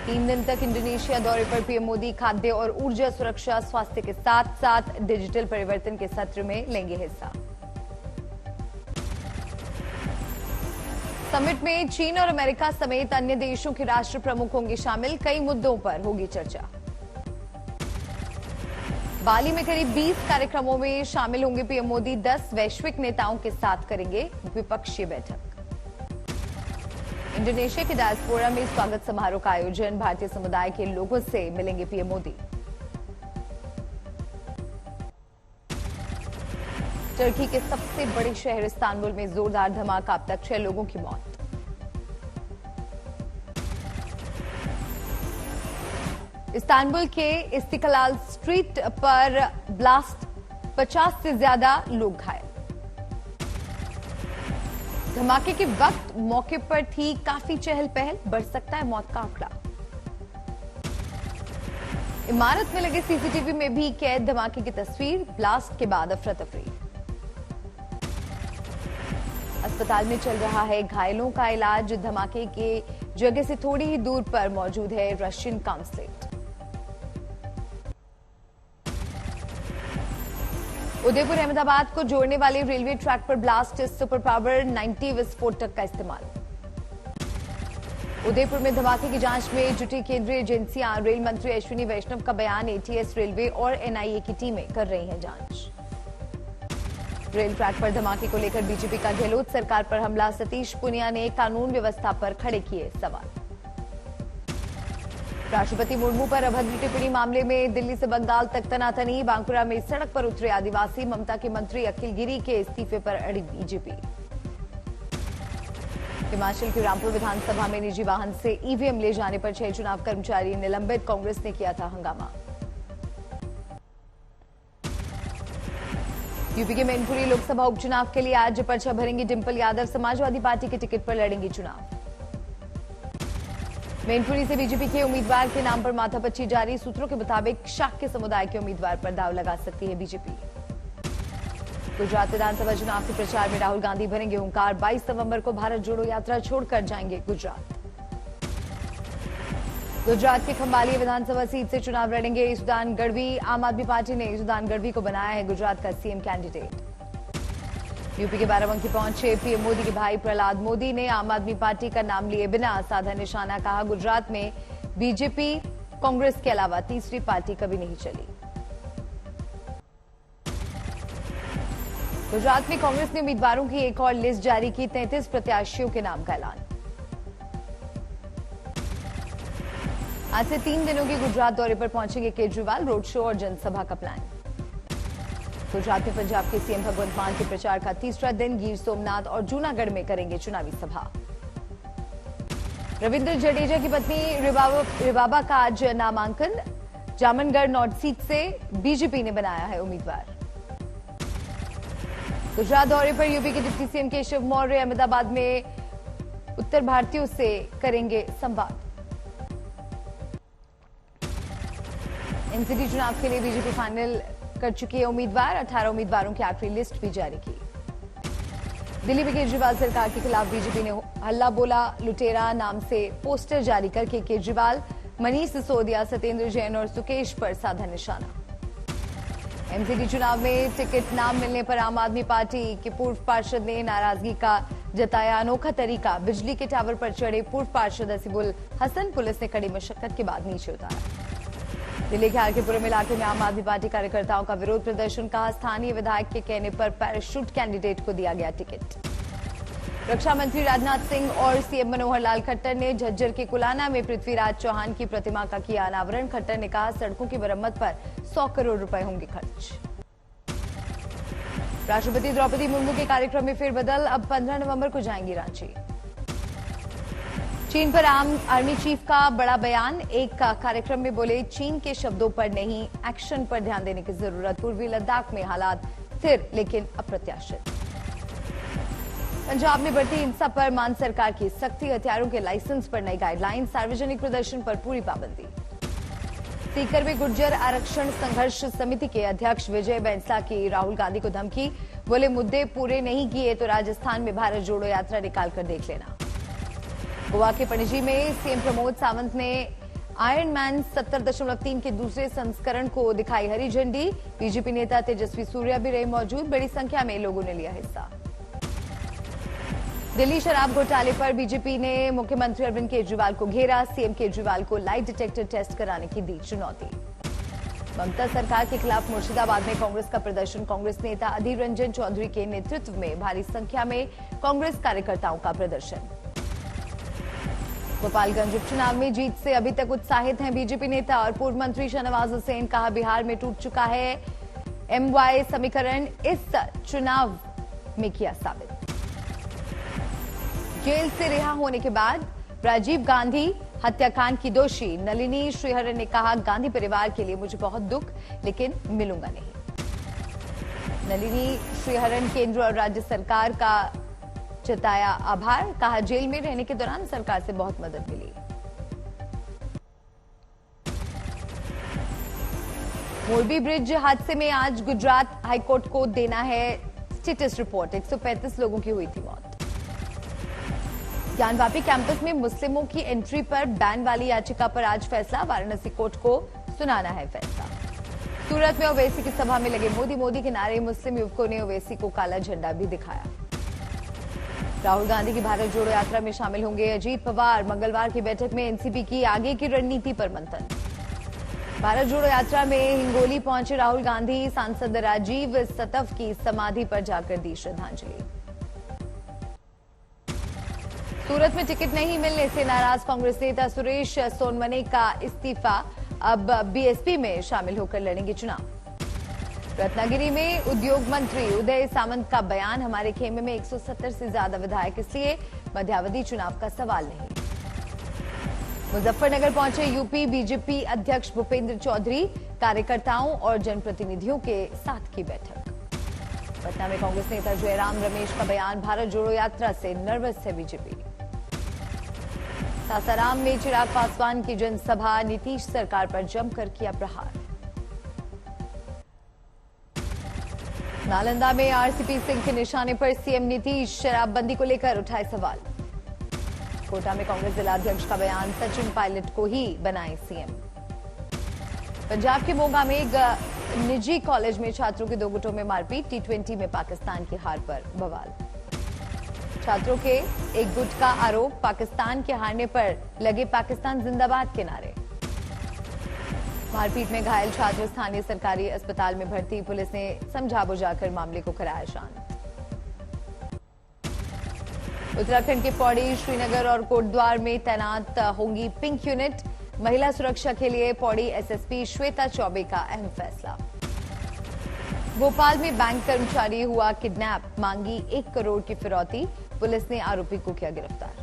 3 दिन तक इंडोनेशिया दौरे पर पीएम मोदी खाद्य और ऊर्जा सुरक्षा स्वास्थ्य के साथ साथ डिजिटल परिवर्तन के सत्र में लेंगे हिस्सा। समिट में चीन और अमेरिका समेत अन्य देशों के राष्ट्र प्रमुख होंगे शामिल, कई मुद्दों पर होगी चर्चा। बाली में करीब 20 कार्यक्रमों में शामिल होंगे पीएम मोदी, 10 वैश्विक नेताओं के साथ करेंगे द्विपक्षीय बैठक। इंडोनेशिया के डायस्पोरा में स्वागत समारोह का आयोजन, भारतीय समुदाय के लोगों से मिलेंगे पीएम मोदी। टर्की के सबसे बड़े शहर इस्तांबुल में जोरदार धमाका, अब तक 6 लोगों की मौत। इस्तांबुल के इस्तिकलाल स्ट्रीट पर ब्लास्ट, 50 से ज्यादा लोग घायल। धमाके के वक्त मौके पर थी काफी चहल पहल, बढ़ सकता है मौत का आंकड़ा। इमारत में लगे सीसीटीवी में भी कैद धमाके की तस्वीर, ब्लास्ट के बाद अफरा तफरी। अस्पताल में चल रहा है घायलों का इलाज, धमाके के जगह से थोड़ी ही दूर पर मौजूद है रशियन काउंसलेट। उदयपुर अहमदाबाद को जोड़ने वाले रेलवे ट्रैक पर ब्लास्ट, सुपर पावर 90 विस्फोटक का इस्तेमाल। उदयपुर में धमाके की जांच में जुटी केंद्रीय एजेंसियां, रेल मंत्री अश्विनी वैष्णव का बयान, एटीएस, रेलवे और एनआईए की टीमें कर रही हैं जांच। रेल ट्रैक पर धमाके को लेकर बीजेपी का गहलोत सरकार पर हमला, सतीश पुनिया ने कानून व्यवस्था पर खड़े किए सवाल। राष्ट्रपति मुर्मू पर अभद्र टिप्पणी मामले में दिल्ली से बंगाल तक तनातनी, बांकुरा में सड़क पर उतरे आदिवासी, ममता के मंत्री अखिल गिरी के इस्तीफे पर अड़ी बीजेपी। हिमाचल के रामपुर विधानसभा में निजी वाहन से ईवीएम ले जाने पर 6 चुनाव कर्मचारी निलंबित, कांग्रेस ने किया था हंगामा। यूपी के मैनपुरी लोकसभा उपचुनाव के लिए आज पर्चा भरेंगी डिंपल यादव, समाजवादी पार्टी के टिकट पर लड़ेंगी चुनाव। मैनपुरी से बीजेपी के उम्मीदवार के नाम पर माथापच्ची जारी, सूत्रों के मुताबिक शाक्य समुदाय के उम्मीदवार पर दांव लगा सकती है बीजेपी। गुजरात विधानसभा चुनाव के प्रचार में राहुल गांधी भरेंगे हुंकार, 22 नवंबर को भारत जोड़ो यात्रा छोड़कर जाएंगे गुजरात। गुजरात के खंबाली विधानसभा सीट से चुनाव लड़ेंगे सुदान गढ़वी, आम आदमी पार्टी ने सुदान गढ़वी को बनाया है गुजरात का सीएम कैंडिडेट। यूपी के बाराबंकी पहुंचे पीएम मोदी के भाई प्रहलाद मोदी ने आम आदमी पार्टी का नाम लिए बिना साधा निशाना, कहा गुजरात में बीजेपी कांग्रेस के अलावा तीसरी पार्टी कभी नहीं चली। गुजरात में कांग्रेस ने उम्मीदवारों की एक और लिस्ट जारी की, 33 प्रत्याशियों के नाम का ऐलान। आज से 3 दिनों के गुजरात दौरे पर पहुंचेंगे केजरीवाल, रोड शो और जनसभा का प्लान। गुजरात में पंजाब के सीएम भगवंत मान के प्रचार का तीसरा दिन, गिर सोमनाथ और जूनागढ़ में करेंगे चुनावी सभा। रविंद्र जडेजा की पत्नी रिबाबा का आज नामांकन, जामनगढ़ नॉर्थ सीट से बीजेपी ने बनाया है उम्मीदवार। गुजरात दौरे पर यूपी के डिप्टी सीएम केशव मौर्य अहमदाबाद में उत्तर भारतीयों से करेंगे संवाद। एनसीटी चुनाव के लिए बीजेपी फाइनल कर चुकी है उम्मीदवार, 18 उम्मीदवारों की आखिरी लिस्ट भी जारी की। दिल्ली में केजरीवाल सरकार के खिलाफ बीजेपी ने हल्ला बोला, लुटेरा नाम से पोस्टर जारी करके केजरीवाल, मनीष सिसोदिया, सत्येंद्र जैन और सुकेश पर साधा निशाना। एमसीडी चुनाव में टिकट न मिलने पर आम आदमी पार्टी के पूर्व पार्षद ने नाराजगी का जताया अनोखा तरीका, बिजली के टावर पर चढ़े पूर्व पार्षद हसीबुल हसन, पुलिस ने कड़ी मशक्कत के बाद नीचे उतारा। दिल्ली के आरकेपुरम इलाके में आम आदमी पार्टी कार्यकर्ताओं का विरोध प्रदर्शन, कहा स्थानीय विधायक के कहने पर पैराशूट कैंडिडेट को दिया गया टिकट। रक्षा मंत्री राजनाथ सिंह और सीएम मनोहर लाल खट्टर ने झज्जर के कुलाना में पृथ्वीराज चौहान की प्रतिमा का किया अनावरण। खट्टर ने कहा सड़कों की मरम्मत पर 100 करोड़ रुपए होंगे खर्च। राष्ट्रपति द्रौपदी मुर्मू के कार्यक्रम में फेरबदल, अब 15 नवंबर को जाएंगी रांची। चीन पर आर्मी चीफ का बड़ा बयान, एक कार्यक्रम में बोले चीन के शब्दों पर नहीं एक्शन पर ध्यान देने की जरूरत, पूर्वी लद्दाख में हालात स्थिर लेकिन अप्रत्याशित। पंजाब में बढ़ती हिंसा पर मान सरकार की सख्ती, हथियारों के लाइसेंस पर नई गाइडलाइन, सार्वजनिक प्रदर्शन पर पूरी पाबंदी। सीकर में गुर्जर आरक्षण संघर्ष समिति के अध्यक्ष विजय बैंसला की राहुल गांधी को धमकी, बोले मुद्दे पूरे नहीं किए तो राजस्थान में भारत जोड़ो यात्रा निकालकर देख लेना। गोवा के पणजी में सीएम प्रमोद सावंत ने आयरन मैन 70.3 के दूसरे संस्करण को दिखाई हरी झंडी। बीजेपी नेता तेजस्वी सूर्या भी रहे मौजूद। बड़ी संख्या में लोगों ने लिया हिस्सा। दिल्ली शराब घोटाले पर बीजेपी ने मुख्यमंत्री अरविंद केजरीवाल को घेरा। सीएम केजरीवाल को लाई डिटेक्टर टेस्ट कराने की दी चुनौती। ममता सरकार के खिलाफ मुर्शिदाबाद में कांग्रेस का प्रदर्शन। कांग्रेस नेता अधीर रंजन चौधरी के नेतृत्व में भारी संख्या में कांग्रेस कार्यकर्ताओं का प्रदर्शन। गोपालगंज उपचुनाव में जीत से अभी तक उत्साहित हैं बीजेपी नेता और पूर्व मंत्री शाहनवाज हुसैन। कहा, बिहार में टूट चुका है एमवाई समीकरण, इस चुनाव में किया साबित। जेल से रिहा होने के बाद राजीव गांधी हत्याकांड की दोषी नलिनी श्रीहरन ने कहा, गांधी परिवार के लिए मुझे बहुत दुख, लेकिन मिलूंगा नहीं। नलिनी श्रीहरन केंद्र और राज्य सरकार का जताया आभार। कहा, जेल में रहने के दौरान सरकार से बहुत मदद मिली। मोरबी ब्रिज हादसे में आज गुजरात हाईकोर्ट को देना है स्टेटस रिपोर्ट। 135 लोगों की हुई थी मौत। ज्ञानवापी कैंपस में मुस्लिमों की एंट्री पर बैन वाली याचिका पर आज फैसला। वाराणसी कोर्ट को सुनाना है फैसला। सूरत में ओवैसी की सभा में लगे मोदी मोदी के नारे। मुस्लिम युवकों ने ओवैसी को काला झंडा भी दिखाया। राहुल गांधी की भारत जोड़ो यात्रा में शामिल होंगे अजीत पवार। मंगलवार की बैठक में एनसीपी की आगे की रणनीति पर मंथन। भारत जोड़ो यात्रा में हिंगोली पहुंचे राहुल गांधी। सांसद राजीव सतव की समाधि पर जाकर दी श्रद्धांजलि। सूरत में टिकट नहीं मिलने से नाराज कांग्रेस नेता सुरेश सोनवने का इस्तीफा। अब बीएसपी में शामिल होकर लड़ेंगे चुनाव। रत्नागिरी में उद्योग मंत्री उदय सामंत का बयान, हमारे खेमे में 170 से ज्यादा विधायक, इसलिए मध्यावधि चुनाव का सवाल नहीं। मुजफ्फरनगर पहुंचे यूपी बीजेपी अध्यक्ष भूपेंद्र चौधरी। कार्यकर्ताओं और जनप्रतिनिधियों के साथ की बैठक। पटना में कांग्रेस नेता जयराम रमेश का बयान, भारत जोड़ो यात्रा से नर्वस है बीजेपी। सासाराम में चिराग पासवान की जनसभा। नीतीश सरकार पर जमकर किया प्रहार। नालंदा में आरसीपी सिंह के निशाने पर सीएम नीतीश। शराबबंदी को लेकर उठाए सवाल। कोटा में कांग्रेस जिलाध्यक्ष का बयान, सचिन पायलट को ही बनाए सीएम। पंजाब के मोगा में एक निजी कॉलेज में छात्रों के 2 गुटों में मारपीट। T20 में पाकिस्तान की हार पर बवाल। छात्रों के एक गुट का आरोप, पाकिस्तान के हारने पर लगे पाकिस्तान जिंदाबाद के नारे। मारपीट में घायल छात्र स्थानीय सरकारी अस्पताल में भर्ती। पुलिस ने समझा बुझाकर मामले को कराया शांत। उत्तराखंड के पौड़ी, श्रीनगर और कोटद्वार में तैनात होंगी पिंक यूनिट। महिला सुरक्षा के लिए पौड़ी एसएसपी श्वेता चौबे का अहम फैसला। भोपाल में बैंक कर्मचारी हुआ किडनैप, मांगी 1 करोड़ की फिरौती। पुलिस ने आरोपी को किया गिरफ्तार।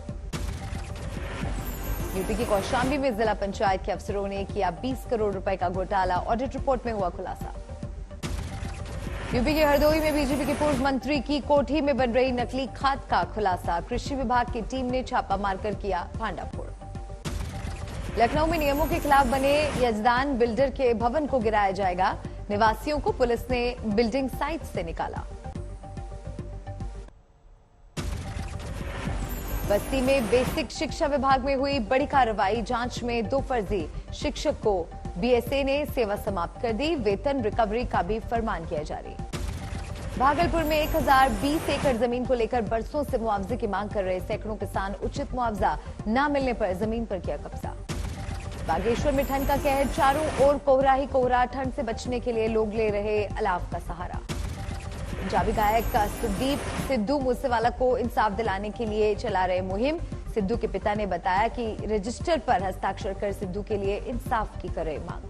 यूपी के कौशाम्बी में जिला पंचायत के अफसरों ने किया 20 करोड़ रुपए का घोटाला। ऑडिट रिपोर्ट में हुआ खुलासा। यूपी के हरदोई में बीजेपी के पूर्व मंत्री की कोठी में बन रही नकली खाद का खुलासा। कृषि विभाग की टीम ने छापा मारकर किया भांडाफोड़। लखनऊ में नियमों के खिलाफ बने यजदान बिल्डर के भवन को गिराया जाएगा। निवासियों को पुलिस ने बिल्डिंग साइट से निकाला। बस्ती में बेसिक शिक्षा विभाग में हुई बड़ी कार्रवाई। जांच में 2 फर्जी शिक्षक को बीएसए ने सेवा समाप्त कर दी। वेतन रिकवरी का भी फरमान किया जारी। भागलपुर में 1020 एकड़ जमीन को लेकर बरसों से मुआवजे की मांग कर रहे सैकड़ों किसान उचित मुआवजा न मिलने पर जमीन पर किया कब्जा। बागेश्वर में ठंड का कहर, चारों ओर कोहरा ही कोहरा। ठंड से बचने के लिए लोग ले रहे अलाव का सहारा। पंजाबी गायक सुदीप सिद्धू मूसेवाला को इंसाफ दिलाने के लिए चला रहे मुहिम। सिद्धू के पिता ने बताया कि रजिस्टर पर हस्ताक्षर कर सिद्धू के लिए इंसाफ की करे मांग।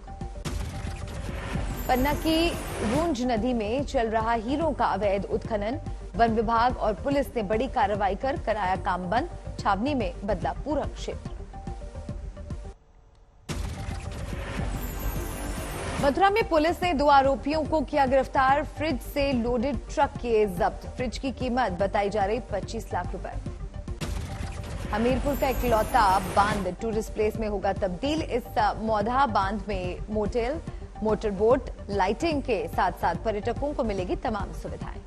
पन्ना की रूंज नदी में चल रहा हीरों का अवैध उत्खनन। वन विभाग और पुलिस ने बड़ी कार्रवाई कर कराया काम बंद। छावनी में बदला पूरा क्षेत्र। मथुरा में पुलिस ने 2 आरोपियों को किया गिरफ्तार। फ्रिज से लोडेड ट्रक किए जब्त। फ्रिज की कीमत बताई जा रही 25 लाख रुपए। हमीरपुर का इकलौता बांध टूरिस्ट प्लेस में होगा तब्दील। इस मौधा बांध में मोटेल, मोटर बोट, लाइटिंग के साथ साथ पर्यटकों को मिलेगी तमाम सुविधाएं।